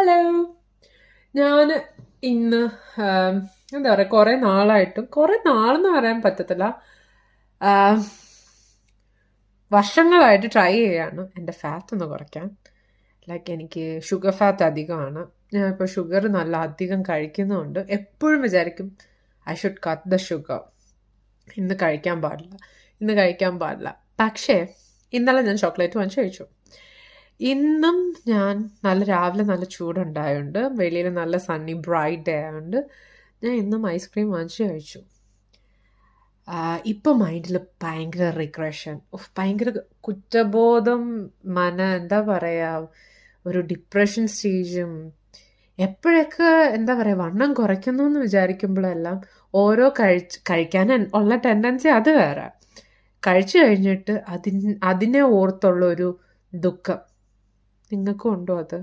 Hello. ഞാൻ ഇന്ന് എന്താ പറയുക, കുറേ നാളെന്ന് പറയാൻ പറ്റത്തില്ല, വർഷങ്ങളായിട്ട് ട്രൈ ചെയ്യാണ് എൻ്റെ ഫാറ്റ് ഒന്ന് കുറയ്ക്കാൻ. എനിക്ക് ഷുഗർ ഫാറ്റ് അധികമാണ്. ഞാൻ ഇപ്പോൾ ഷുഗർ നല്ല അധികം കഴിക്കുന്നുണ്ട്. എപ്പോഴും വിചാരിക്കും I should cut the sugar, ഇന്ന് കഴിക്കാൻ പാടില്ല. പക്ഷേ ഇന്നലെ ഞാൻ ചോക്ലേറ്റ് വാങ്ങിച്ച് കഴിച്ചു. ഇന്നും ഞാൻ രാവിലെ നല്ല ചൂടുണ്ടായതുകൊണ്ട്, വെളിയിൽ നല്ല സണ്ണി ബ്രൈറ്റ് ഡേ ആയതുകൊണ്ട് ഞാൻ ഇന്നും ഐസ്ക്രീം വാങ്ങിച്ച് കഴിച്ചു. ഇപ്പം മൈൻഡിൽ ഭയങ്കര റിഗ്രഷൻ, ഭയങ്കര കുറ്റബോധം, എന്താ പറയുക, ഒരു ഡിപ്രഷൻ സ്റ്റേജും. എപ്പോഴൊക്കെ എന്താ പറയുക, വണ്ണം കുറയ്ക്കുന്നു എന്ന് വിചാരിക്കുമ്പോഴെല്ലാം ഓരോ കഴിക്കാൻ ഉള്ള ടെൻഡൻസി അത് വേറെ, കഴിച്ചു കഴിഞ്ഞിട്ട് അതിനെ ഓർത്തുള്ള ഒരു ദുഃഖം. നിങ്ങൾക്കും ഉണ്ടോ അത്?